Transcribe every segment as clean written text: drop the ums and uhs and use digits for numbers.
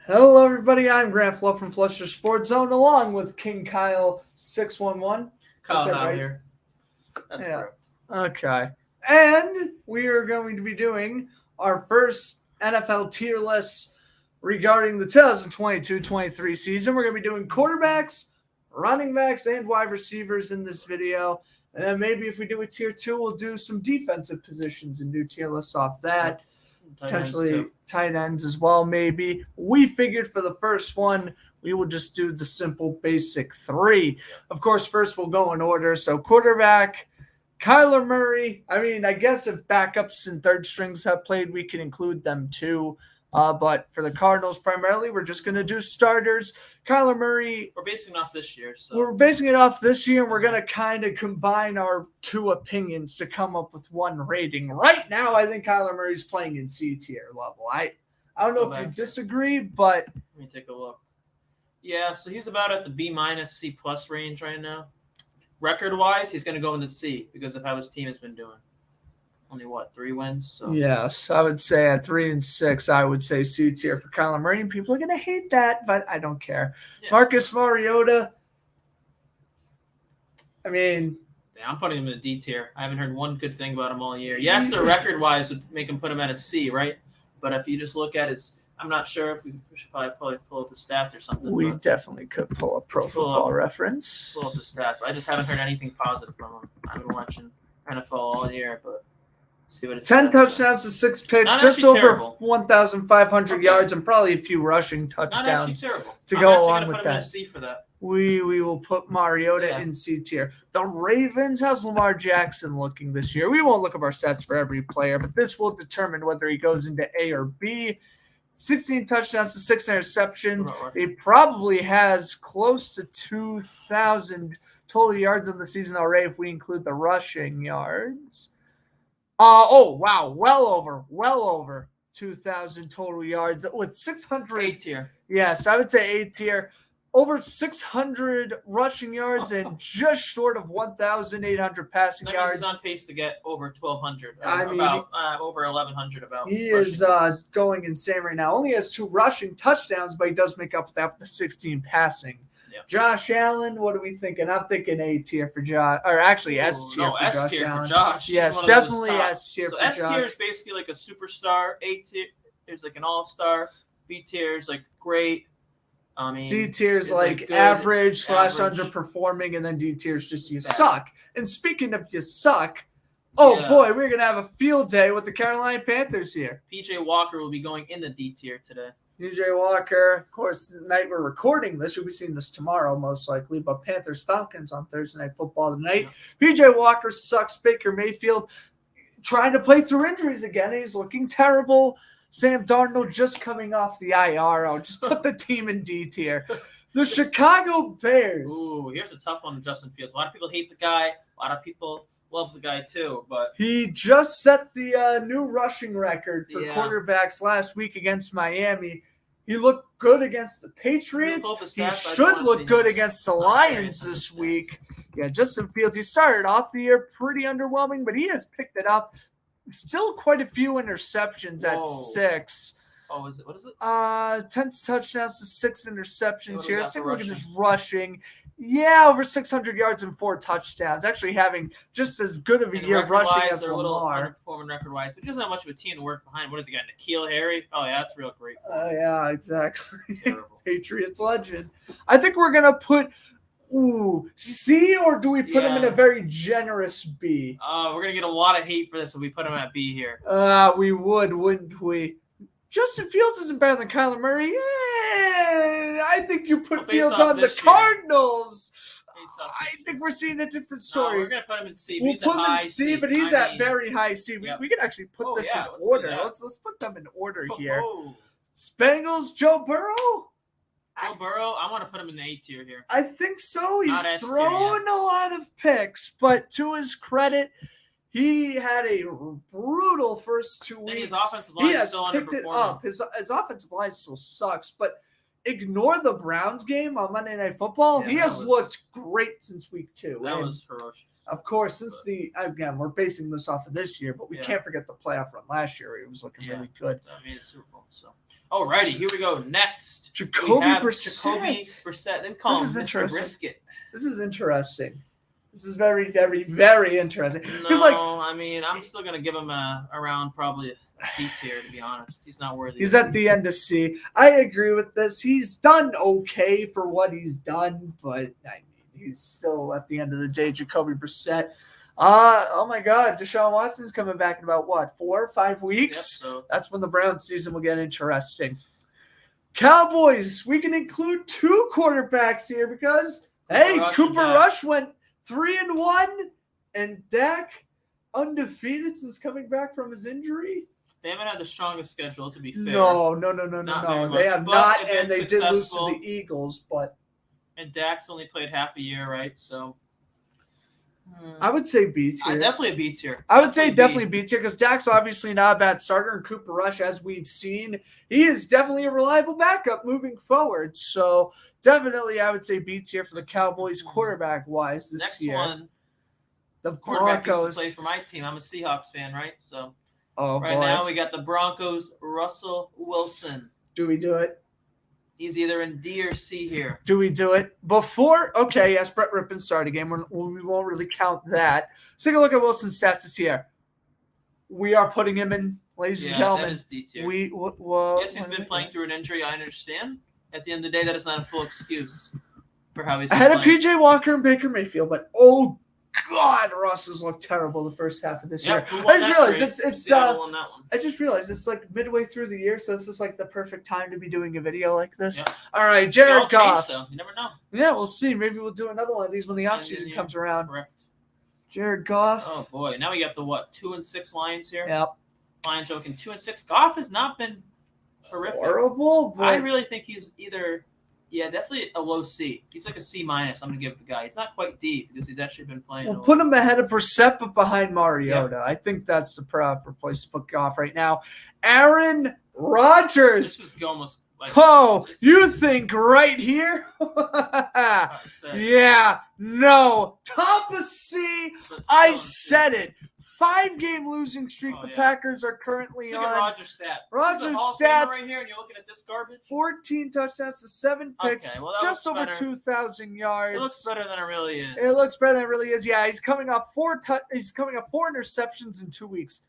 Hello, everybody. I'm Grant Fluff from Flusher Sports Zone, along with King Kyle 611. Kyle That's it, Howe right? here. That's Yeah. correct. Okay. And we are going to be doing our first NFL tier list regarding the 2022-23 season. We're going to be doing quarterbacks, running backs, and wide receivers in this video. And then maybe if we do a tier 2, we'll do some defensive positions and do tier lists off that. Potentially tight ends as well, maybe. We figured for the first one, we will just do the simple basic 3. Of course, first we'll go in order. So quarterback, Kyler Murray. I mean, I guess if backups and third strings have played, we can include them too. But for the Cardinals primarily, we're just going to do starters. Kyler Murray. We're basing it off this year. So We're basing it off this year, and we're going to kind of combine our two opinions to come up with one rating. Right now, I think Kyler Murray's playing in C tier level. I don't know if you disagree, but let me take a look. Yeah, so he's about at the B minus C plus range right now. Record wise, he's going to go into C because of how his team has been doing. Only 3 wins? So. Yes, I would say at 3 and 6, I would say C tier for Kyler Murray. And people are going to hate that, but I don't care. Yeah. Marcus Mariota. I mean, yeah, I'm putting him in a D tier. I haven't heard one good thing about him all year. Yes, the record wise would make him put him at a C, right? But if you just look at his, I'm not sure if we should probably pull up the stats or something. We definitely could pull up Pro Football Reference. Pull up the stats. I just haven't heard anything positive from him. I've been watching NFL all year, but. See what 10 touchdowns to 6 picks, not just over terrible. 1,500 yards, and probably a few rushing touchdowns to go along with that. C for that. We will put Mariota in C tier. The Ravens, how's Lamar Jackson looking this year? We won't look up our stats for every player, but this will determine whether he goes into A or B. 16 touchdowns to 6 interceptions. He probably has close to 2,000 total yards in the season already if we include the rushing yards. Well over 2,000 total yards with 600. A tier. Yes, I would say A tier. Over 600 rushing yards and just short of 1,800 passing yards. He's on pace to get over 1,200. Over 1,100 about. He is going insane right now. Only has 2 rushing touchdowns, but he does make up with the 16 passing. Josh Allen, what are we thinking? I'm thinking A tier for Josh, or actually S tier for Josh Allen. For Josh. Yes, definitely S tier for Josh. So S tier is basically like a superstar. A tier is like an all-star. B tier is like great. C tier is like average / underperforming, and then D tier is just you suck. And speaking of you suck, boy, we're gonna have a field day with the Carolina Panthers here. PJ Walker will be going in the D tier today. PJ Walker, of course, the night we're recording this, you'll be seeing this tomorrow most likely, but Panthers-Falcons on Thursday Night Football tonight. Yeah. PJ Walker sucks. Baker Mayfield trying to play through injuries again. He's looking terrible. Sam Darnold just coming off the IR. I'll just put the team in D tier. The Chicago Bears. Ooh, here's a tough one with Justin Fields. A lot of people hate the guy. A lot of people love the guy too, but he just set the new rushing record for quarterbacks last week against Miami. He looked good against the Patriots. He should look good against the Lions this week. Yeah, Justin Fields, he started off the year pretty underwhelming, but he has picked it up. Still quite a few interceptions at 6. Oh, is it? What is it? 10 touchdowns to 6 interceptions here. Let's take a look at this rushing. Yeah, over 600 yards and 4 touchdowns. Actually having just as good of a year rushing as Lamar. Lamar. Underperforming record-wise, but he doesn't have much of a team to work behind. What has he got? N'Keal Harry? Oh, yeah, that's real great. Yeah, exactly. Patriots legend. I think we're going to put C, or do we put him in a very generous B? We're going to get a lot of hate for this if we put him at B here. We would, wouldn't we? Justin Fields isn't better than Kyler Murray. I think you put Fields on the Cardinals. I think we're seeing a different story. We're going to put him in C. We'll put him in C, but he's at very high C. We could actually put this in order. Let's put them in order here. Bengals, Joe Burrow. Joe Burrow, I want to put him in the A tier here. I think so. He's thrown a lot of picks, but to his credit, he had a brutal first 2 weeks. His offensive line is still picked it up. His offensive line still sucks, but ignore the Browns game on Monday Night Football. He has looked great since week 2. That was ferocious. Of course, since again, we're basing this off of this year, but we can't forget the playoff run last year where he was looking really good. I mean, the Super Bowl. So, alrighty, here we go. Next, Jacoby Jacoby Brissett. Then call him Mr. Brisket. This is interesting. This is very, very, very interesting. No, I mean, I'm still gonna give him around probably a C tier, to be honest. He's not worthy. He's at the end of C. I agree with this. He's done okay for what he's done, but I mean, he's still at the end of the day, Jacoby Brissett. Oh my God, Deshaun Watson's coming back in about 4 or 5 weeks. Yep, so. That's when the Browns season will get interesting. Cowboys, we can include 2 quarterbacks here because Cooper Rush went 3-1, and Dak undefeated since coming back from his injury. They haven't had the strongest schedule, to be fair. No. They have not, and they did lose to the Eagles, but. And Dak's only played half a year, right? So. I would say B tier. Definitely a B tier. I would say definitely B tier because Dak's obviously not a bad starter, and Cooper Rush, as we've seen, he is definitely a reliable backup moving forward. So definitely, I would say B tier for the Cowboys quarterback wise this year. Next one, the quarterback Broncos used to play for my team. I'm a Seahawks fan, right? So right now we got the Broncos. Russell Wilson. Do we do it? He's either in D or C here. Do we do it before? Okay, yes, Brett Rippon started a game. We won't really count that. Let's take a look at Wilson's stats this year. We are putting him in, ladies and gentlemen. That is D tier. Yes, he's been playing through an injury. I understand. At the end of the day, that is not a full excuse for how he's been ahead playing. of PJ Walker and Baker Mayfield, but oh God, Ross has looked terrible the first half of this year. I just realized it's like midway through the year, so this is like the perfect time to be doing a video like this. Yep. All right, Jared Goff. You never know. Yeah, we'll see. Maybe we'll do another one of these when the offseason comes around. Correct. Jared Goff. Oh boy, now we got the 2-6 Lions here. Yep. Lions looking 2-6. Goff has not been horrific. Horrible. But I really think he's either. Yeah, definitely a low C. He's like a C-. I'm going to give the guy. He's not quite D because he's actually been playing. We'll put him ahead of Brissett, but behind Mariota. I think that's the proper place to put Goff right now. Aaron Rodgers. This is almost like. Oh, you think right here? Yeah, no. Top of C. I said it. 5-game losing streak the Packers are currently on. Rodgers stats. Rodgers stats right here, and you're looking at this garbage. 14 touchdowns to 7 picks, just over 2,000 yards. It looks better than it really is. It looks better than it really is. Yeah, he's coming off 4 interceptions in 2 weeks.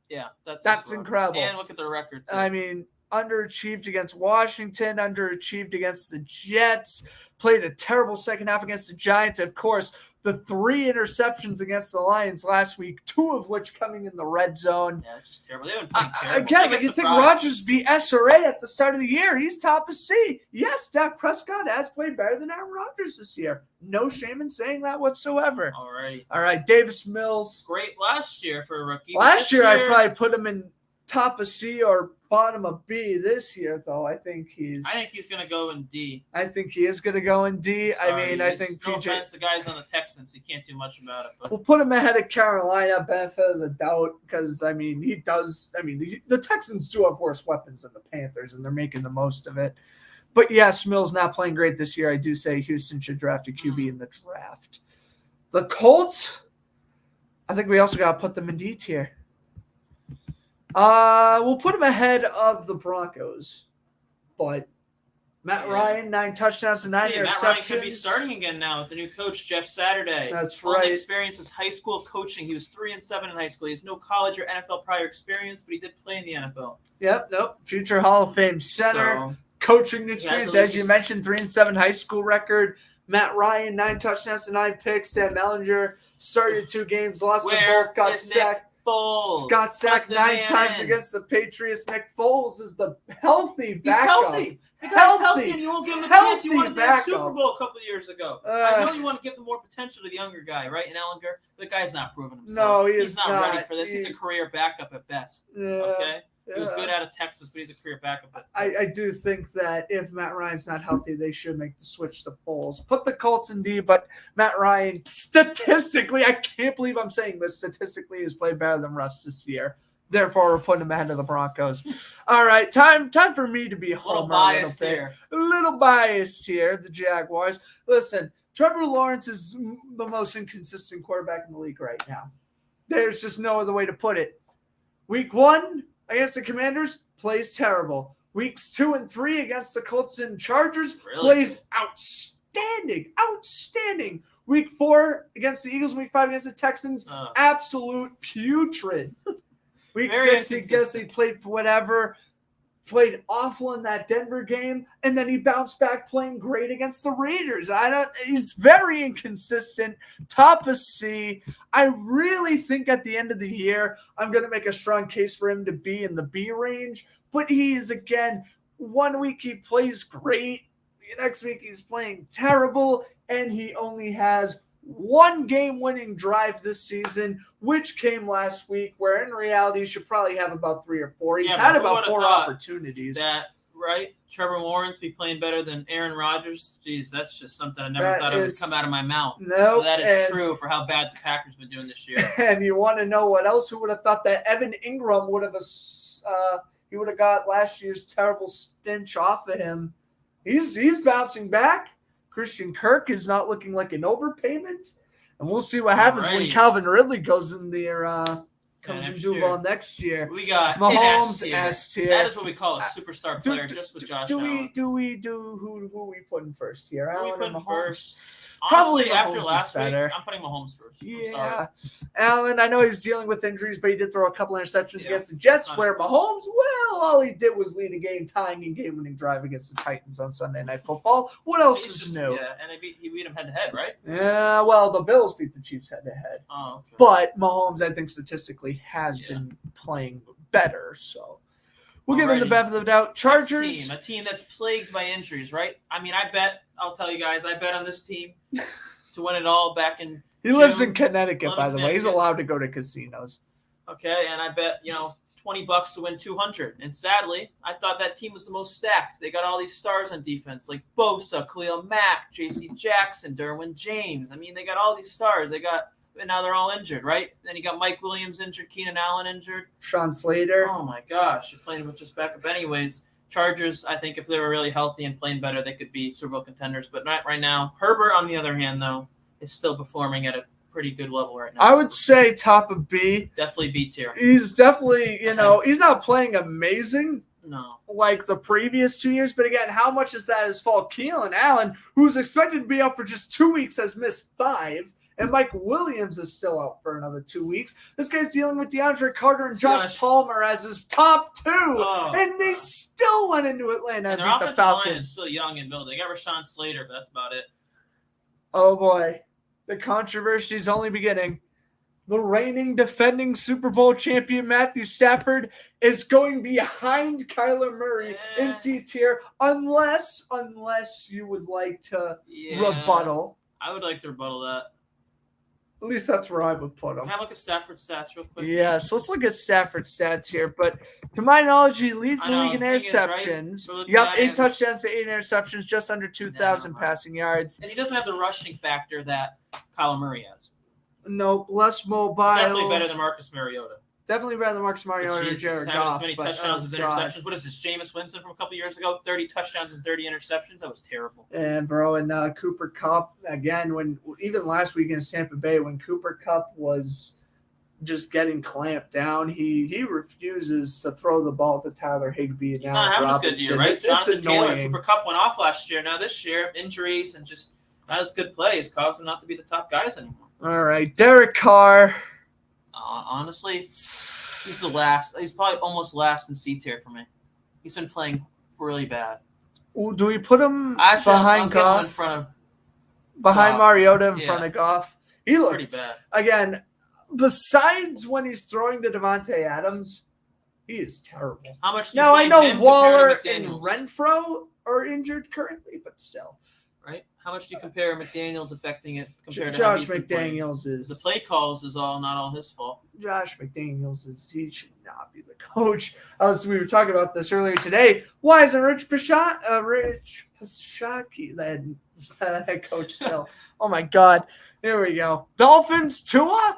Yeah, that's incredible. And look at their record. Too. I mean, underachieved against Washington, underachieved against the Jets, played a terrible second half against the Giants. Of course, the 3 interceptions against the Lions last week, 2 of which coming in the red zone. Yeah, it's just terrible. They haven't played terrible. Again, like you think Rodgers be S or A at the start of the year. He's top of C. Yes, Dak Prescott has played better than Aaron Rodgers this year. No shame in saying that whatsoever. All right. All right, Davis Mills. Great last year for a rookie. Last year, I'd probably put him in top of C or bottom of B. This year, though, I think he's going to go in D. I think he is going to go in D. Sorry, I mean, I think no offense, the guy's on the Texans. He can't do much about it. But we'll put him ahead of Carolina, benefit of the doubt, because, I mean, he does. I mean, the Texans do have worse weapons than the Panthers, and they're making the most of it. But, yes, Mills not playing great this year. I do say Houston should draft a QB in the draft. The Colts, I think we also got to put them in D tier. We'll put him ahead of the Broncos, but Matt Ryan, 9 touchdowns and 9 interceptions. Matt Ryan could be starting again now with the new coach, Jeff Saturday. That's right. right. Experience is high school coaching. He was 3-7 in high school. He has no college or NFL prior experience, but he did play in the NFL. Yep. Nope. Future Hall of Fame center, coaching experience, as you mentioned, 3-7 high school record. Matt Ryan, 9 touchdowns and 9 picks. Sam Ellinger started 2 games, lost them both, got sacked. Got sacked 9 times against the Patriots. Nick Foles is the healthy backup. He's healthy. The guy's healthy, and you won't give him a chance. You wanted the Super Bowl a couple of years ago. I know you want to give him more potential to the younger guy, right? And Ellinger, the guy's not proven himself. No, he's not ready for this. He's a career backup at best. Yeah, okay? He was good out of Texas, but he's a career backup at best. I do think that if Matt Ryan's not healthy, they should make the switch to Foles. Put the Colts in D, but Matt Ryan, statistically, I can't believe I'm saying this, statistically has played better than Russ this year. Therefore, we're putting him ahead of the Broncos. All right, time for me to be a little biased here. A little biased here, the Jaguars. Listen, Trevor Lawrence is the most inconsistent quarterback in the league right now. There's just no other way to put it. Week 1 against the Commanders, plays terrible. Weeks 2 and 3 against the Colts and Chargers, plays outstanding. Week 4 against the Eagles, week 5 against the Texans, absolute putrid. Week 6, I guess he played for whatever. Played awful in that Denver game, and then he bounced back playing great against the Raiders. He's very inconsistent. Top of C. I really think at the end of the year, I'm going to make a strong case for him to be in the B range, but he is, again, 1 week he plays great, the next week he's playing terrible, and he only has 1 game-winning drive this season, which came last week, where in reality he should probably have about 3 or 4. He's had about 4 opportunities. Right? Trevor Lawrence be playing better than Aaron Rodgers? Jeez, that's just something I never thought it would come out of my mouth. No, that is true for how bad the Packers been doing this year. And you want to know what else? Who would have thought that Evan Ingram would have he would have got last year's terrible stench off of him? He's bouncing back. Christian Kirk is not looking like an overpayment, and we'll see what happens when Calvin Ridley goes in there. Comes in Duval next year. We got Mahomes S tier. That is what we call a superstar player, just with Josh Allen. Who we putting first here? Who we putting first? Probably Honestly, after Mahomes last week, better. I'm putting Mahomes first. Yeah. Allen, I know he was dealing with injuries, but he did throw a couple interceptions against the Jets, where Mahomes, all he did was lead a game-tying and game-winning drive against the Titans on Sunday Night Football. What else is new? Yeah, and he beat him head-to-head, right? Yeah, well, the Bills beat the Chiefs head-to-head. Oh, okay. But Mahomes, I think, statistically has been playing better, so we'll give him the benefit of the doubt. Chargers. A team that's plagued by injuries, right? I mean, I'll tell you guys, I bet on this team to win it all back in He lives in Connecticut, by the way. He's allowed to go to casinos. Okay, and I bet, $20 to win 200. And sadly, I thought that team was the most stacked. They got all these stars on defense, like Bosa, Khalil Mack, J.C. Jackson, Derwin James. I mean, they got all these stars. And now they're all injured, right? Then you got Mike Williams injured, Keenan Allen injured. Sean Slater. Oh, my gosh. You're playing with just backup anyways. Chargers, I think if they were really healthy and playing better, they could be Super Bowl contenders. But not right now. Herbert, on the other hand, though, is still performing at a pretty good level right now. I would say top of B. Definitely B tier. He's definitely, he's not playing amazing. No. Like the previous 2 years. But again, how much is that his fault? Keelan Allen, who's expected to be out for just 2 weeks, has missed 5. And Mike Williams is still out for another 2 weeks. This guy's dealing with DeAndre Carter and Josh Palmer as his top 2. And they still went into Atlanta and beat the Falcons. Line is still young and built. They got Rashawn Slater, but that's about it. Oh, boy. The controversy is only beginning. The reigning, defending Super Bowl champion Matthew Stafford is going behind Kyler Murray in C tier unless you would like to rebuttal. I would like to rebuttal that. At least that's where I would put him. Can I look at Stafford stats real quick? Yeah, so let's look at Stafford stats here. But to my knowledge, he leads the league in interceptions. Right? Yep, 8 touchdowns to 8 interceptions, just under 2,000 passing yards. And he doesn't have the rushing factor that Kyler Murray has. Nope, less mobile. Definitely better than Marcus Mariota. Definitely better than Marcus Mariota or Jared Goff. As many touchdowns as interceptions. What is this, Jameis Winston from a couple years ago? 30 touchdowns and 30 interceptions? That was terrible. And, bro, and Cooper Kupp, again, even last week against Tampa Bay, when Cooper Kupp was just getting clamped down, he refuses to throw the ball to Tyler Higbee. He's not having a good year, right? Jonathan Taylor, Cooper Kupp went off last year. Now this year, injuries and just not as good plays caused him not to be the top guys anymore. All right, Derek Carr. Honestly, he's the last. He's probably almost last in C tier for me. He's been playing really bad. Do we put him behind Goff? In front of behind Mariota in front of Goff? He looked pretty bad. Again, besides when he's throwing to Devontae Adams, he is terrible. How much do you now I know him Waller and Renfro are injured currently, but still. Right? How much do you compare McDaniels affecting it compared to Josh McDaniels is the play calls is not all his fault. Josh McDaniels he should not be the coach. We were talking about this earlier today. Why isn't Rich Bisaccia the head coach still? Oh my God. Here we go. Dolphins, Tua.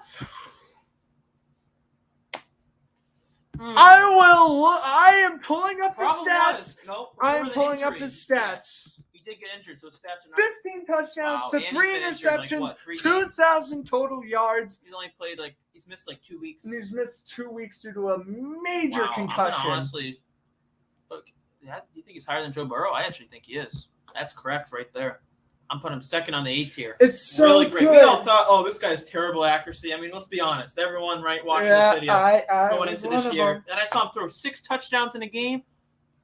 I am pulling up his stats. Nope. I am pulling up his stats. We he did get injured, so his stats are not. 15 touchdowns Wow, to and he's 3 been injured, like, interceptions, what, 3 games? 2,000 total yards. He's only played he's missed 2 weeks. And he's missed 2 weeks due to a major Wow, concussion. I'm gonna honestly look. Do you think he's higher than Joe Burrow? I actually think he is. That's correct right there. I'm putting him second on the A tier. It's so really great. good. We all thought, oh, this guy's terrible accuracy. I mean, let's be honest. Everyone, right, watching this video I going was into one this of year, them. and I saw him throw 6 touchdowns in a game.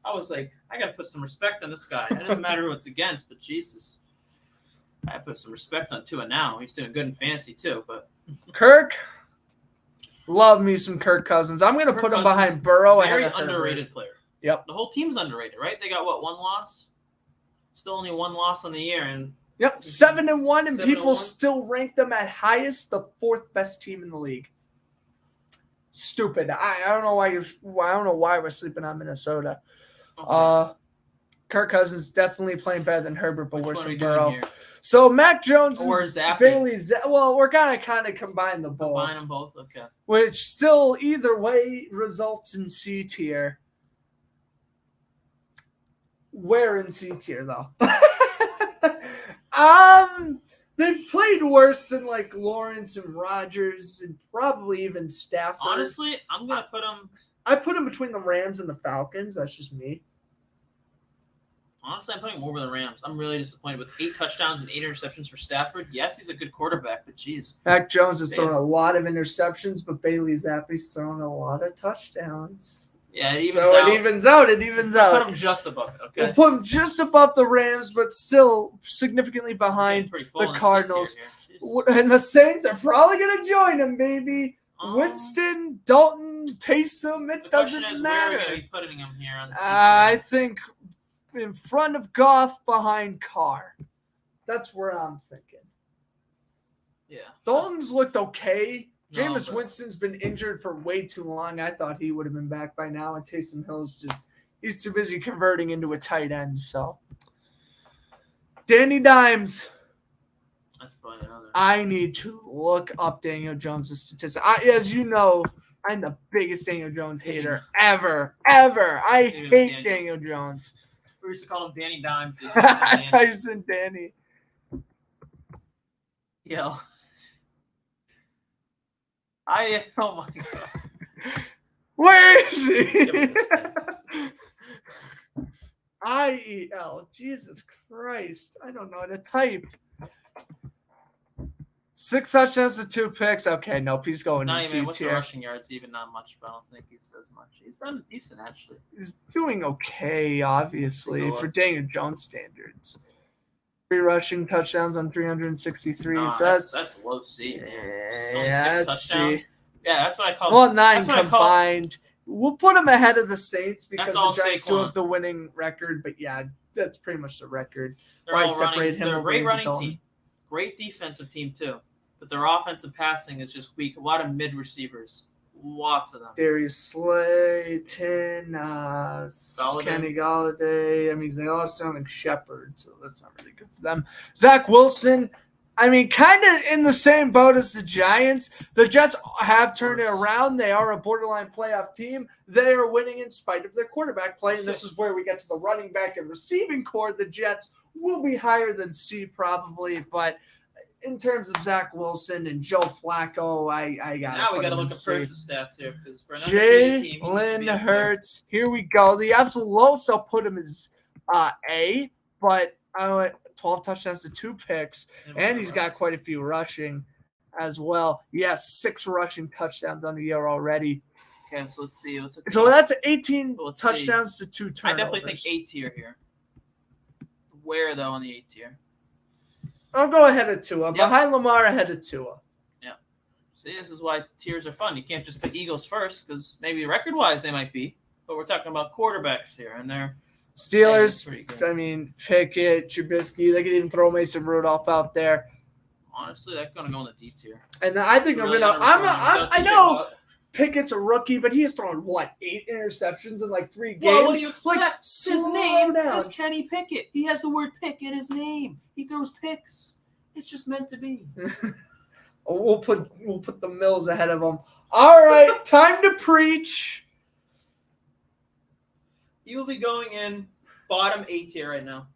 I was like, I gotta put some respect on this guy. It doesn't matter who it's against, but Jesus, I put some respect on Tua now. He's doing good in fantasy too. But Kirk, love me some Kirk Cousins. I'm going to Kirk put him Cousins, behind Burrow. very ahead of Herbert. underrated player. Yep. The whole team's underrated, right? They got what, 1 loss? Still only 1 loss on the year, and Yep, 7-1, and 7-1. people still rank them at highest, the 4th best team in the league. Stupid. I don't know why we're sleeping on Minnesota. okay. Kirk Cousins definitely playing better than Herbert, but Which worse one are we than doing Burrow. here? So Mac Jones Or and Zappe? Bailey. Well, we're gonna kind of combine the both, Combine them both. Okay. which still either way results in C tier. Where in C tier though? They've played worse than like Lawrence and Rodgers and probably even Stafford. Honestly, I'm gonna put them. I put them between the Rams and the Falcons. That's just me. Honestly, I'm putting him over the Rams. I'm really disappointed with 8 touchdowns and 8 interceptions for Stafford. Yes, he's a good quarterback, but geez. Mac Jones has thrown a lot of interceptions, but Bailey Zappe's thrown a lot of touchdowns. Yeah, it evens So out. it evens out. It evens I put out. him just above it. We'll Okay. put him just above the Rams, but still significantly behind. Pretty full the in seats Cardinals. here. Jeez. And the Saints are probably going to join him, baby. Winston, Dalton, Taysom, it The doesn't question is, where are we matter. going to be putting him here on the I season? think in front of Goff, behind Carr. That's where I'm thinking. Yeah. Dalton's looked okay. No, Jameis but- Winston's been injured for way too long. I thought he would have been back by now. And Taysom Hill's he's too busy converting into a tight end. So, Danny Dimes. That's probably another. I need to look up Daniel Jones' statistics. As you know, I'm the biggest Daniel Jones hater ever. I Hating hate Daniel Jones. We used to call him Danny Dime. I thought you said Danny. Yo. Oh my god. Where is Give he? me this IEL. Jesus Christ. I don't know how to type. 6 touchdowns to 2 picks. Okay, nope. He's going Not in even. C What's the tier. rushing yards? Even not much, but I don't think he does much. He's done decent actually. He's doing okay, obviously, Take a for look. Daniel Jones standards. 3 rushing touchdowns on 363. Nah, so that's low C. Man. It's only 6 let's see. touchdowns. Yeah, that's what I call. Well, 9 that's what I call- combined. We'll put him ahead of the Saints because all the Giants still Saquon. have the winning record. But yeah, that's pretty much the record. They're Why all separate running. him They're a over great Andy running Dalton. team, great defensive team too. But their offensive passing is just weak. A lot of mid receivers, lots of them. Darius Slayton, Kenny Galladay. I mean, they lost Sterling Shepard, so that's not really good for them. Zach Wilson. I mean, kind of in the same boat as the Giants. The Jets have turned it around. They are a borderline playoff team. They are winning in spite of their quarterback play, and this is where we get to the running back and receiving core. The Jets will be higher than C probably, but in terms of Zach Wilson and Joe Flacco, I got Now we got to him in look at C. Hurts' stats here because for an undefeated team, he needs to Jalen be up there. Hurts. Here we go. The absolute lowest I'll put him is A, but 12 touchdowns to 2 picks, and he's got quite a few rushing as well. Yes, 6 rushing touchdowns on the year already. Okay, so let's see. So that's 18 Let's touchdowns to 2 I turnovers. definitely think A tier here. Where though on the A tier? I'll go ahead of Tua. Yep. Behind Lamar, ahead of Tua. See, this is why tiers are fun. You can't just pick Eagles first because maybe record-wise they might be, but we're talking about quarterbacks here, and they're Steelers, pretty good. I mean, Pickett, Trubisky. They could even throw Mason Rudolph out there. Honestly, that's gonna go in the D tier. And I think Really I gotta know Pickett's a rookie, but he has thrown, 8 interceptions in 3 games? Well, what do you expect? Like, His slow name down. is Kenny Pickett. He has the word pick in his name. He throws picks. It's just meant to be. We'll put the Mills ahead of him. All right, time to preach. He will be going in bottom A tier right now.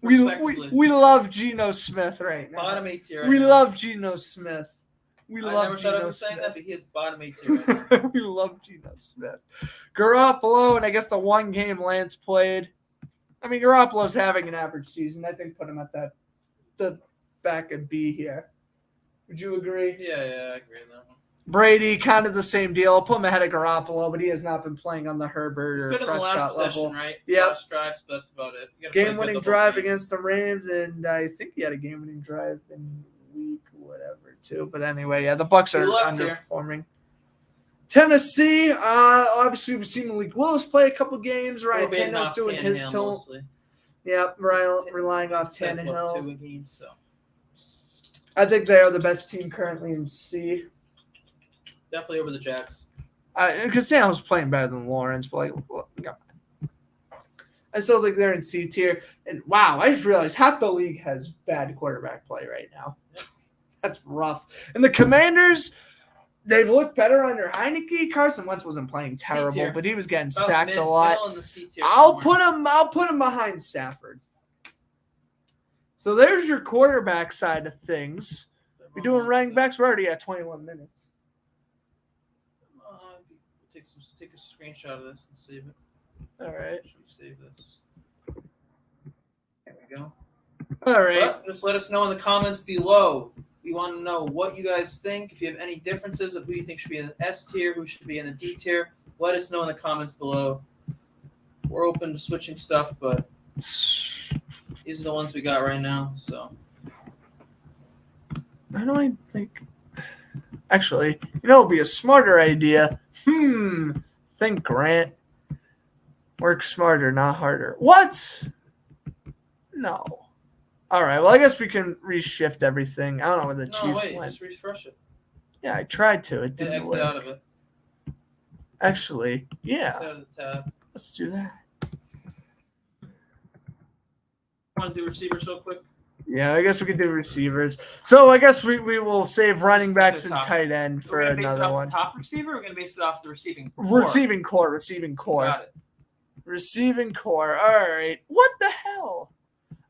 respectively. we love Geno Smith right now. Bottom 8 tier. We right now. love Geno Smith. I never thought I'd be saying that, but he is bottom 8 tier right now. We love Geno Smith. Garoppolo, and I guess the one game Lance played. I mean, Garoppolo's having an average season. I think put him at the back of B here. Would you agree? Yeah, I agree on that one. Brady, kind of the same deal. I'll put him ahead of Garoppolo, but he has not been playing on the Herbert He's or good in the last Prescott possession, level. right? Yep. Last drives, but that's about it. You gotta play Game-winning good the whole drive game. against the Rams, and I think he had a game-winning drive in week whatever too. But anyway, yeah, the Bucs are He left here. underperforming. Tennessee, obviously we've seen Malik Willis play a couple games. Ryan We're betting Tannehill's off doing his Tannehill tilt. mostly. Yep, relying off He's had, what, Tannehill. 2 a game, so. I think they are the best team currently in C. Definitely over the Jacks. Because Tannehill's playing better than Lawrence, but I still think they're in C tier. And wow, I just realized half the league has bad quarterback play right now. Yep. That's rough. And the Commanders, they've looked better under Heineke. Carson Wentz wasn't playing terrible, C-tier. but he was getting About sacked a lot. Middle in the C tier I'll somewhere. put him behind Stafford. So there's your quarterback side of things. We're doing running backs. We're already at 21 minutes. Take a screenshot of this and save it. All right. Should we save this? There we go. All right. But just let us know in the comments below. We want to know what you guys think. If you have any differences of who you think should be in the S tier, who should be in the D tier, let us know in the comments below. We're open to switching stuff, but these are the ones we got right now. So How do I think? Actually, it would be a smarter idea. Think, Grant. Work smarter, not harder. What? No. All right. Well, I guess we can reshift everything. I don't know where the Chiefs went. Just refresh it. Yeah, I tried to. It And didn't exit work. out of it. Actually, yeah. Exit out of the tab. Let's do that. Want to do receivers real quick? Yeah, I guess we could do receivers. So I guess we will save running Just backs pick and the top. tight end for We're gonna base it another off one. the top receiver. Or we're gonna base it off the receiving. Receiving core. Got it. Receiving core. All right. What the hell?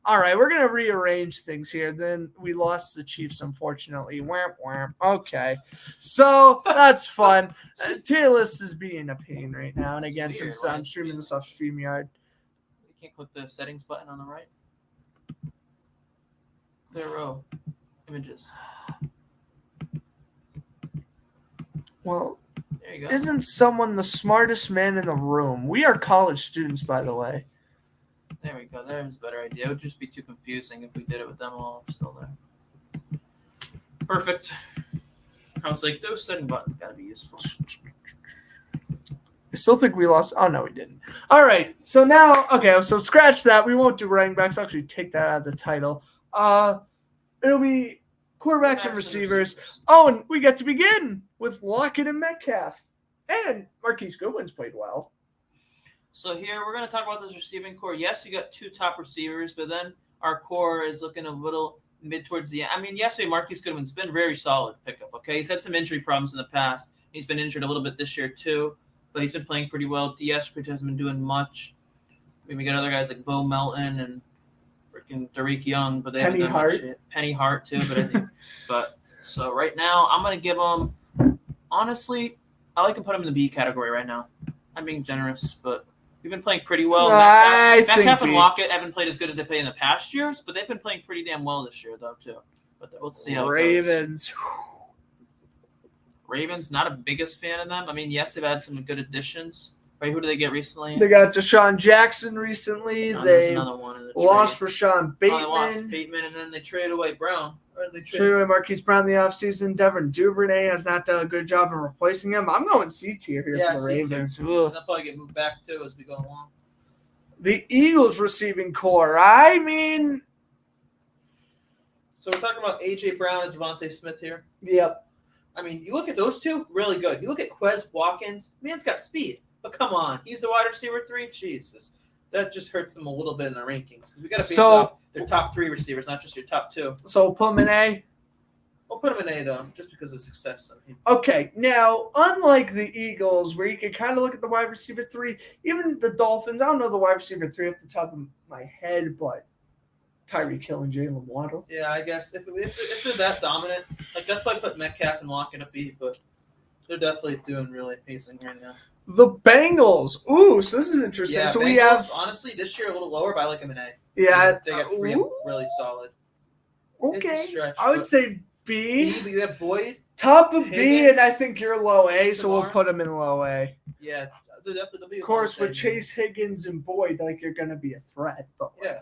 All right, we're gonna rearrange things here. Then we lost the Chiefs, unfortunately. Whamp whamp. Okay, so that's fun. Tier list is being a pain right now, and It's again, weird, since right? I'm streaming this off StreamYard. You can't click the settings button on the right. Clear row. Images. Well, There you go. isn't someone the smartest man in the room? We are college students, by the way. There we go. There's a better idea. It would just be too confusing if we did it with them all still there. Perfect. I was like, those setting buttons gotta be useful. I still think we lost. Oh, no, we didn't. All right. So now, okay, so scratch that. We won't do running backs. I'll actually take that out of the title. It'll be quarterbacks and receivers. Oh, and we get to begin with Lockett and Metcalf. And Marquise Goodwin's played well. So here we're gonna talk about this receiving core. Yes, you got 2 top receivers, but then our core is looking a little mid towards the end. I mean, yesterday Marquise Goodwin's been very solid pickup. Okay, he's had some injury problems in the past. He's been injured a little bit this year too, but he's been playing pretty well. Eskridge hasn't been doing much. I mean, we got other guys like Bo Melton and freaking Derek Young, but they haven't Penny done Hart. much yet. Penny Hart too, but I think. But so right now, I'm gonna give him. Honestly, I like to put him in the B category right now. I'm being generous, but we've been playing pretty well. Metcalf and Lockett haven't played as good as they played in the past years, but they've been playing pretty damn well this year, though, too. But we'll see how it goes. Ravens. Ravens, not a biggest fan of them. I mean, yes, they've had some good additions. Right, who did they get recently? They got Deshaun Jackson recently. Oh, there's They another one in the lost trade. Rashawn They lost Bateman. Bateman, and then they traded away Brown. Or they Traded away Marquise Brown in the offseason. Devin Duvernay has not done a good job in replacing him. I'm going C tier here Yeah, for the C tier. Ravens. And Ugh. they'll probably get moved back, too, as we go along. The Eagles receiving core. I mean, So we're talking about A.J. Brown and Devontae Smith here. yep. I mean, you look at those two, really good. You look at Quez Watkins, man's got speed. But come on, he's the wide receiver 3? Jesus. That just hurts them a little bit in the rankings. Because we got to base it off their top 3 receivers, not just your top 2. So we'll put him in A. We'll put him in A, though, just because of success. Okay, now, unlike the Eagles, where you can kind of look at the wide receiver 3, even the Dolphins, I don't know the wide receiver 3 off the top of my head, but Tyreek Hill and Jalen Waddle. Yeah, I guess if they're that dominant, like that's why I put Metcalf and Lockett at B, but they're definitely doing really amazing right now. The Bengals. Ooh, so this is interesting. Yeah, so Bengals, we have honestly this year a little lower, but I like them in A. yeah. They got three really solid. It's a Okay, stretch, I would but say B. B, but you have Boyd. Top of B, Higgins, and I think you're low A, so we'll Kamara. put them in low A. Yeah, they'll be. Of course, with Chase Higgins and Boyd, like you're gonna be a threat. But like, Yeah,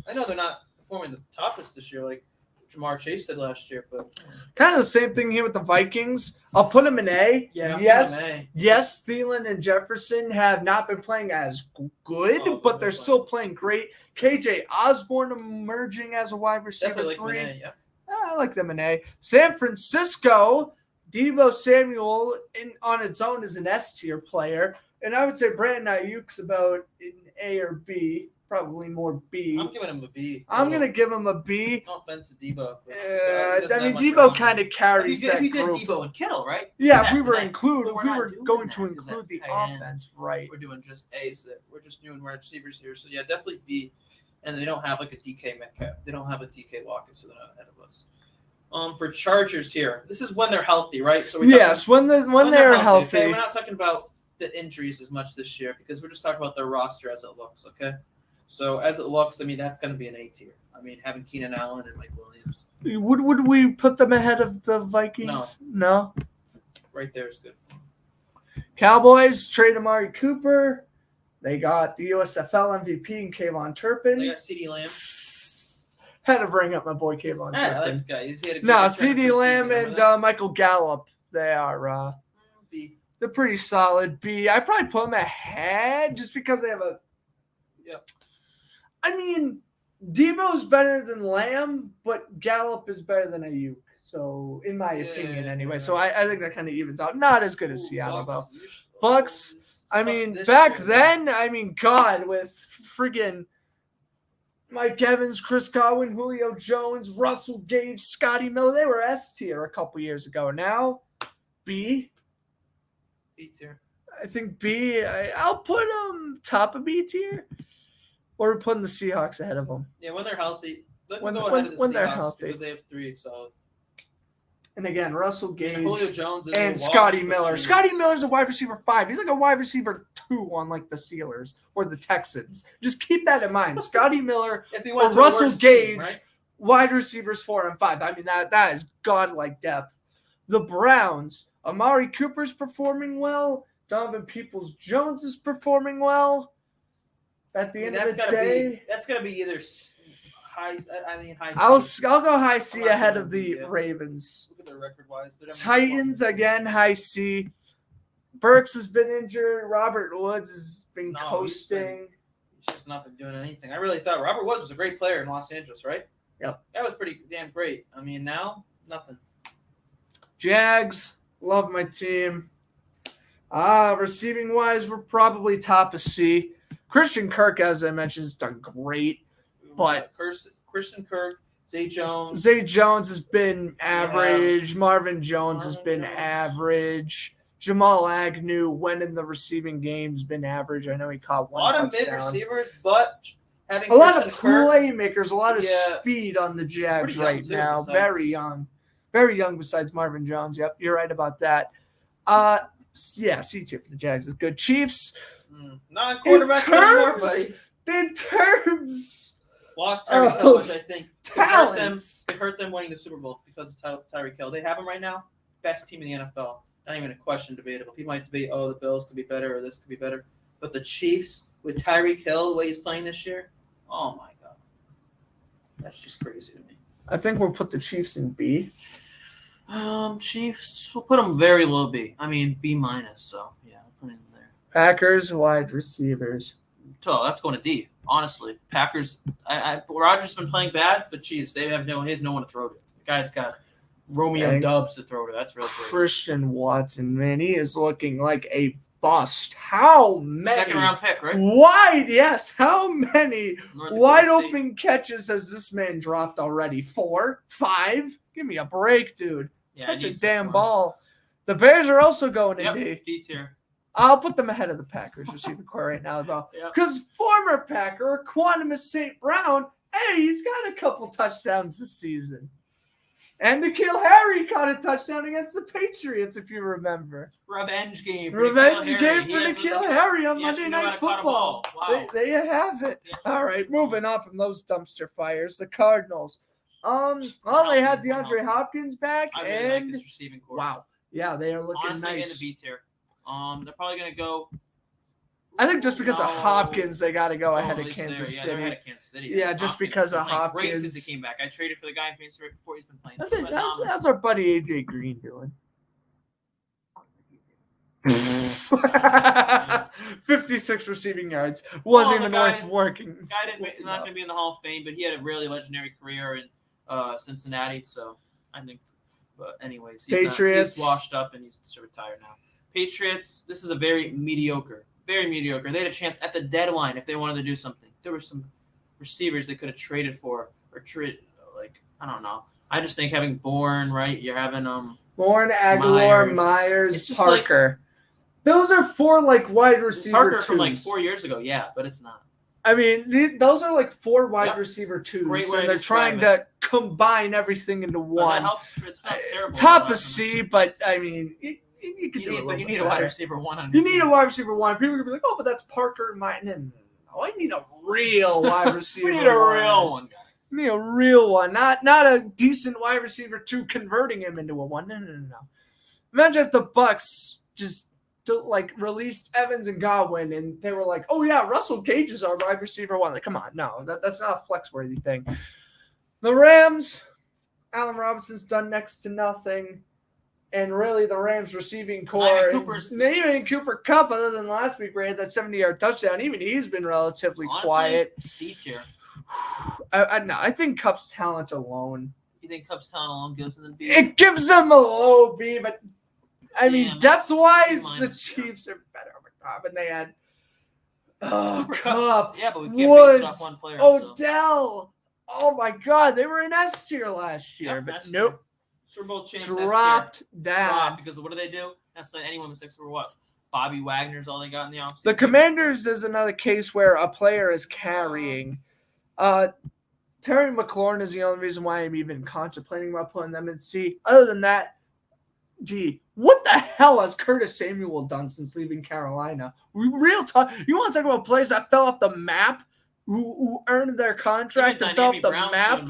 I know they're not performing the toppest this year, like Jamar Chase did last year, but kind of the same thing here with the Vikings. I'll put them in A. yeah, I'm yes, putting 'em A. yes. Thielen and Jefferson have not been playing as good, Oh, but they're they're still playing great. KJ Osborne emerging as a wide receiver Definitely like 3. them in A. Yeah. I like them in A. San Francisco, Deebo Samuel on its own is an S tier player. And I would say Brandon Ayuk's about an A or B, probably more B. I'm giving him a B. I'm going to give him a B. No offense to Debo. but, I mean, much Deebo around kind him. of carries if that you did group. Debo and Kittle, right? Yeah, if That's we were an A. include, But if we're we not were doing going that to 'cause include that's the tight ends. offense, right? We're doing just A's. We're just doing wide receivers here. So yeah, definitely B. And they don't have like a DK Metcalf. They don't have a DK Lockett, so they're not ahead of us. For Chargers here, this is when they're healthy, right? So Yes, when they're healthy. Okay? We're not talking about the injuries as much this year because we're just talking about their roster as it looks. Okay, so as it looks, I mean that's going to be an A tier. I mean having Keenan Allen and Mike Williams Would we put them ahead of the Vikings? No. right there is good. Cowboys trade Amari Cooper. They got the USFL MVP and Kayvon Turpin. They got CeeDee Lamb. Had to bring up my boy Kayvon Yeah, I Turpin. like the guy. He had a good No, return CeeDee for the Lamb season, and remember Michael Gallup. They are B. they're pretty solid. B. I probably put them ahead just because they have a. Yep. I mean, Debo's better than Lamb, but Gallup is better than Ayuk. So, in my opinion, ananyway. Yeah. So I think that kind of evens out. Not as good as Seattle though. Bucks, it's I tough mean, this back year. then, I mean, God, with friggin' Mike Evans, Chris Godwin, Julio Jones, Russell Gage, Scotty Miller, they were S tier a couple years ago. Now, B. B tier. I think B. I'll put them top of B tier. Or we're putting the Seahawks ahead of them. Yeah, when they're healthy. Let When- me go when- ahead of the when they're Seahawks healthy. because they have 3 solid. And again, Russell And Gage Julio Jones is and a Scotty wash, Miller. but Scotty Miller's a wide receiver 5. He's like a wide receiver 2 on like the Steelers or the Texans. Just keep that in mind. Scotty Miller, if he or went to a Russell worse Gage, team, right? wide receivers 4 and 5. I mean, that is godlike depth. The Browns, Amari Cooper's performing well. Donovan Peoples-Jones is performing well. At the I mean, end of the day, that's gonna be either high. High. I'll C. go high C I'm not ahead gonna of the be, Ravens. Look at their record wise. Titans again, high C. Burks has been injured. Robert Woods has been No, he's coasting. He's just not been doing anything. I really thought Robert Woods was a great player in Los Angeles, right? Yep. That was pretty damn great. I mean, now nothing. Jags, love my team. Receiving wise, we're probably top of C. Christian Kirk, as I mentioned, has done great. But- Christian Kirk, Zay Jones. Zay Jones has been average. Marvin Jones has Marvin been Jones. average. Jamal Agnew, when in the receiving game, has been average. I know he caught A one lot of mid touchdown. receivers, but having A lot of Christian Kirk, playmakers, a lot of Yeah. speed on the Jags Pretty young, right too, now. besides- Very young besides Marvin Jones. Yep, you're right about that. Yeah, C tier for the Jags is good. Chiefs, not quarterbacks anymore, buddy. in terms Lost Tyreek Hill, which I think talent, could hurt them winning the Super Bowl because of Tyreek Hill. They have him right now, best team in the NFL. Not even a question debatable. People might debate, the Bills could be better or this could be better. But the Chiefs, with Tyreek Hill, the way he's playing this year, oh my God. That's just crazy to me. I think we'll put the Chiefs in B. Chiefs, we'll put them very low B. I mean, B minus, so yeah, I'll put it in there. Packers, wide receivers. So that's going to D, honestly. Packers, Rodgers been playing bad, but geez, he has no one to throw to. The guy's got Romeo Dang. Dubs to throw to. That's really crazy. Christian Watson, man, he is looking like a bust. How many? Second round pick, right? Yes. How many North Dakota wide State. open catches has this man dropped already? 4? 5? Give me a break, dude. Yeah, Catch a needs damn more. ball. The Bears are also going in Yep, D. D tier. I'll put them ahead of the Packers receiving core right now, though. Yep. Because former Packer, Quantimus St. Brown, Hey, he's got a couple touchdowns this season. And N'Keal Harry caught a touchdown against the Patriots, if you remember. Revenge game. Revenge game for N'Keal Harry on Monday Night Football. Wow. There you have it. All right, moving on from those dumpster fires, the Cardinals. Well, they had DeAndre Hopkins back, I really like this receiving core. wow, yeah, they are looking Honestly, nice. in the B tier. They're probably gonna go. I think just because of Hopkins, they got to go ahead at of least Kansas Yeah, City. they're ahead of Kansas City. Yeah, just Hopkins because has of been playing Great Hopkins. since he came back. I traded for the guy in Kansas City before he's been playing. That's it. Phenomenal. That's our buddy AJ Green doing. 56 receiving yards wasn't even worth working. Guy not going to be in the Hall of Fame, but he had a really legendary career in Cincinnati. So I think, but anyways, Patriots he's washed up and he's retired now. Patriots. This is a very mediocre. They had a chance at the deadline if they wanted to do something. There were some receivers they could have traded for or I don't know. I just think having Bourne, right? You're having Bourne, Aguilar, Myers, Parker. Those are 4 wide receiver Parker twos. from 4 years ago, yeah, but it's not. I mean, those are 4 wide receiver twos, and they're trying to combine everything into one. That helps. It's not terrible. Top of C, but I mean, you could do it. But you need a wide receiver 1. You need a wide receiver 1. People are gonna be like, "Oh, but that's Parker and mine." No, I need a real wide receiver. We need a real one, guys. We need a real one, not a decent wide receiver 2 converting him into a 1. No. Imagine if the Bucks just released Evans and Godwin, and they were like, "Oh yeah, Russell Gage is our wide receiver 1." Like, come on, no, that's not a flex-worthy thing. The Rams, Allen Robinson's done next to nothing, and really the Rams receiving core, even Cooper Kupp, other than last week where he had that 70-yard touchdown, even he's been relatively quiet. C tier. I think Kupp's talent alone. You think Kupp's talent alone gives them the B? It gives them a low B, but I mean, depth-wise, the Chiefs are better over top, and they had Kupp, yeah, but we can't Woods, base it off one player. Odell. Oh my God, they were in S tier last year, but nope. Super Bowl champs dropped down because what do? That's like anyone with 6 for what? Bobby Wagner's all they got in the offseason. The Commanders is another case where a player is carrying. Terry McLaurin is the only reason why I'm even contemplating about putting them in C. Other than that, D. What the hell has Curtis Samuel done since leaving Carolina? Real talk. You want to talk about players that fell off the map, who earned their contract and fell off the map?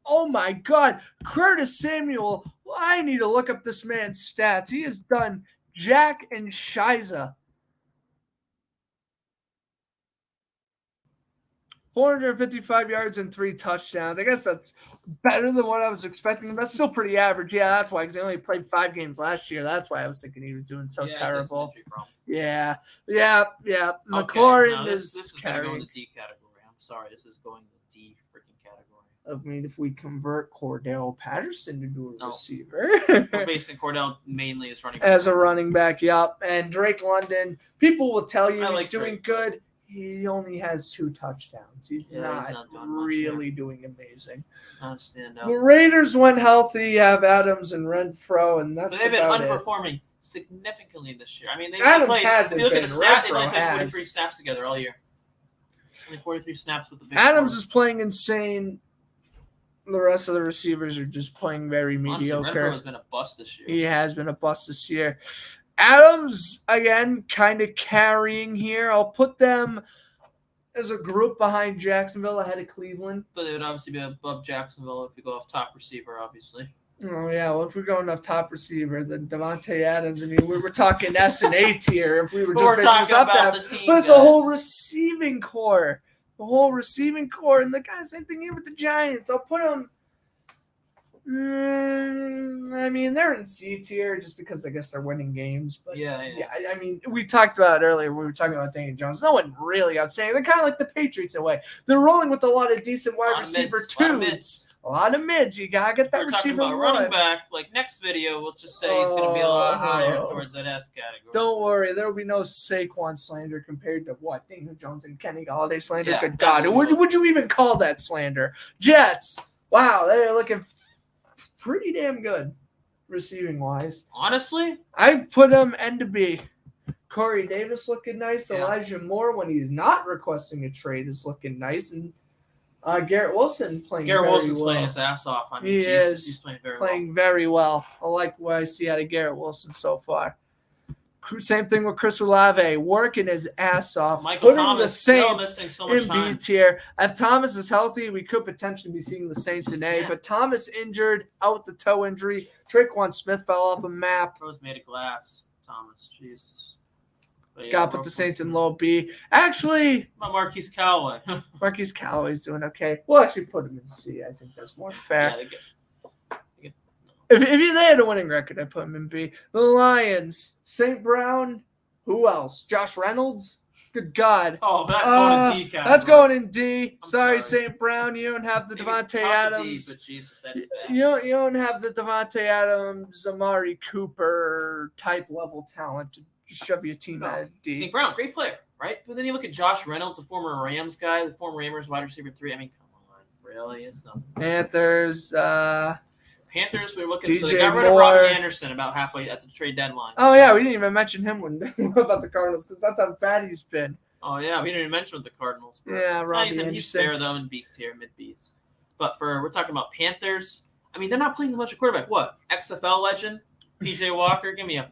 Oh my God, Curtis Samuel. Well, I need to look up this man's stats. He has done Jack and Shiza. 455 yards and 3 touchdowns. I guess that's better than what I was expecting. That's still pretty average. Yeah, that's why, because they only played 5 games last year. That's why I was thinking he was doing so terrible. Yeah. McLaurin is carrying. Going to the D category. I'm sorry, this is going to the D freaking category. I mean, if we convert Cordell Patterson into a receiver. We're basing Cordell mainly as running back. As a running back, yep. And Drake London, people will tell you he's doing good. He only has 2 touchdowns. He's not really doing amazing. I understand. The Raiders went healthy. You have Adams and Renfro, and that's but they've been underperforming significantly this year. I mean, Adams hasn't been. Look at the stat. They played 43 snaps together all year. Only 43 snaps with the big Adams is playing insane. The rest of the receivers are just playing very mediocre. Renfro has been a bust this year. He has been a bust this year. Adams, again, kind of carrying here. I'll put them as a group behind Jacksonville ahead of Cleveland. But they would obviously be above Jacksonville if you go off top receiver, obviously. Oh, yeah. Well, if we're going off top receiver, then Devontae Adams, I mean, we were talking S and A tier if we were just basing this off that. But it's a whole receiving core. The whole receiving core. And the guy, same thing here with the Giants. I'll put them. I mean, they're in C tier just because I guess they're winning games. But yeah. I mean, we talked about it earlier. We were talking about Daniel Jones. No one really outstanding. They're kind of like the Patriots in a way. They're rolling with a lot of decent wide receiver twos. A lot of mids. You gotta get that receiver about running back. Like next video, we'll just say he's gonna be a lot higher towards that S category. Don't worry, there will be no Saquon slander compared to what Daniel Jones and Kenny Galladay slander. Yeah, good God, would you even call that slander? Jets. Wow, they're looking pretty damn good receiving wise. Honestly, I put them N to B. Corey Davis looking nice. Yeah. Elijah Moore, when he's not requesting a trade, is looking nice. And Garrett Wilson playing Garrett very Wilson's well. playing his ass off. I mean, He Jesus, is he's playing very playing very well. I like what I see out of Garrett Wilson so far. Same thing with Chris Olave, working his ass off, well. Michael putting Thomas the still Saints missing so much in B time. tier. If Thomas is healthy, we could potentially be seeing the Saints in A. Yeah. But Thomas injured, out with the toe injury. Traquan Smith fell off a map. Pros made of glass. Thomas, Jesus. But yeah, Got to put the Saints in low B. Actually, What about Marquise Callaway? Marquise Callaway's doing okay. We'll actually put him in C. I think that's more fair. Yeah, they get- If they had a winning record, I'd put him in B. The Lions, St. Brown, who else? Josh Reynolds? Good God. Oh, that's going in D category. That's going in D. I'm Sorry, sorry. St. Brown. You don't have the Maybe Devontae top of D, Adams. but Jesus, that's bad. You don't have the Devontae Adams, Amari Cooper type level talent to shove your team No. at D. St. Brown, great player, right? But then you look at Josh Reynolds, the former Rams guy, the former Rams wide receiver 3. I mean, come on, really? It's nothing. Panthers. Panthers, we were looking. So they DJ got rid of Moore. Robbie Anderson about halfway at the trade deadline. Oh So- yeah, we didn't even mention him when about the Cardinals because that's how bad he's been. Oh yeah, we didn't even mention with the Cardinals. But Yeah, Robbie he's Anderson. fair though in B tier, mid Bs. But we're talking about Panthers. I mean, they're not playing much of quarterback. What? XFL legend, PJ Walker. Give me a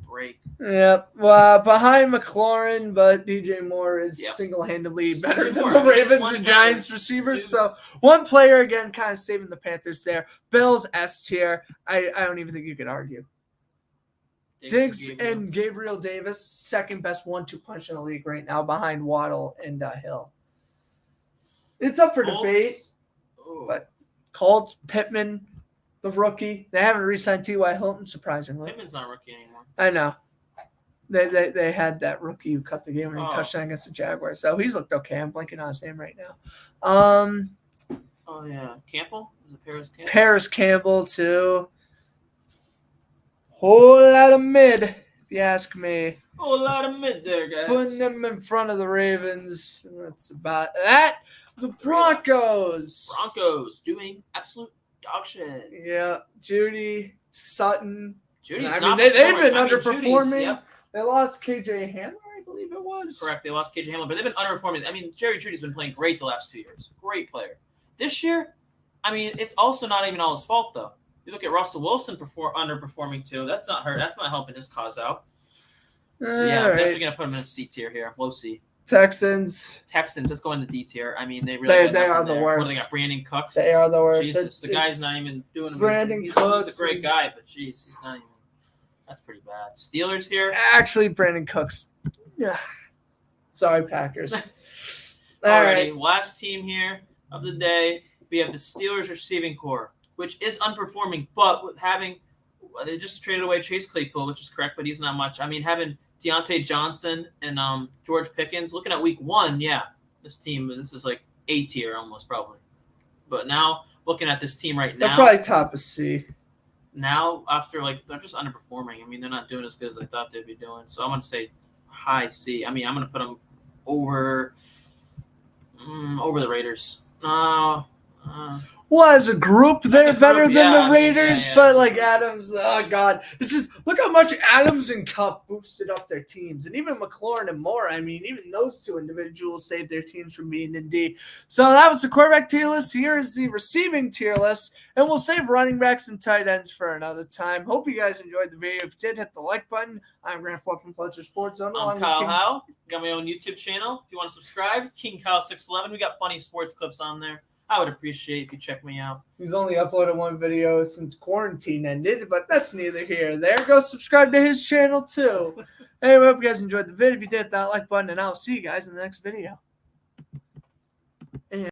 break. Yep. Well, behind McLaurin, but DJ Moore is Yep. single-handedly DJ better than Moore. the I mean, it's Ravens one and guy Giants that's- receivers. dude. So one player again, kind of saving the Panthers there. Bills S tier. I don't even think you could argue. Diggs and Gabriel Davis, second best 1-2 punch in the league right now, behind Waddle and Hill. It's up for debate. but- Colts, Pittman, the rookie. They haven't re-signed T.Y. Hilton, surprisingly. Pittman's not a rookie anymore. I know. They had that rookie who cut the game-winning Oh. touchdown against the Jaguars. So he's looked okay. I'm blanking on his name right now. Oh yeah, Campbell. Is it Paris Campbell? Paris Campbell too. Whole lot of mid, if you ask me. Oh, a lot of mid there, guys. Putting them in front of the Ravens. That's about that. The Broncos. Broncos doing absolute dog shit. Yeah, Judy, Sutton. Judy's I mean, not they've performing. been I mean, underperforming. Judy's, yep, They lost KJ Hamler, I believe it was. correct. They lost KJ Hamlin, but they've been underperforming. I mean, Jerry Judy's been playing great the last 2 years. Great player. This year, I mean, it's also not even all his fault though. You look at Russell Wilson underperforming too. That's not her. That's not helping his cause out. So yeah, All I'm definitely right. gonna put him in a C tier here, low C. Texans. Texans, let's go into D tier. I mean, they They- really got they nothing are the there. worst. What do they got? Brandon Cooks. They are the worst. Jesus, the guy's It's- not even doing amazing. Brandon He's Cooks a great and- guy, but jeez, he's not even. That's pretty bad. Steelers here. Actually, Brandon Cooks. Yeah. Sorry, Packers. All right. Alrighty, last team here of the day. We have the Steelers receiving core, which is unperforming, but with having they just traded away Chase Claypool, which is correct, but he's not much. I mean, having Deontay Johnson and George Pickens. Looking at week 1, yeah, this is like A tier almost probably. But now looking at this team right They're now, probably top of C. now after they're just underperforming. I mean, they're not doing as good as I thought they'd be doing. So I'm gonna say high C. I mean, I'm gonna put them over the Raiders. Well, as a group, they're a group, better than yeah, the I mean, Raiders, yeah, but as a like group. Adams, oh god, it's just look how much Adams and Cup boosted up their teams, and even McLaurin and Moore. I mean, even those two individuals saved their teams from being in D. So that was the quarterback tier list. Here is the receiving tier list, and we'll save running backs and tight ends for another time. Hope you guys enjoyed the video. If you did, hit the like button. I'm Grant Fluff from Fletcher Sports Zone. along I'm with Kyle King- Howe. Got my own YouTube channel. If you want to subscribe, King Kyle 611. We got funny sports clips on there. I would appreciate if you check me out. He's only uploaded one video since quarantine ended, but that's neither here nor there. Go subscribe to his channel too. Anyway, hope you guys enjoyed the video. If you did, hit that like button, and I'll see you guys in the next video.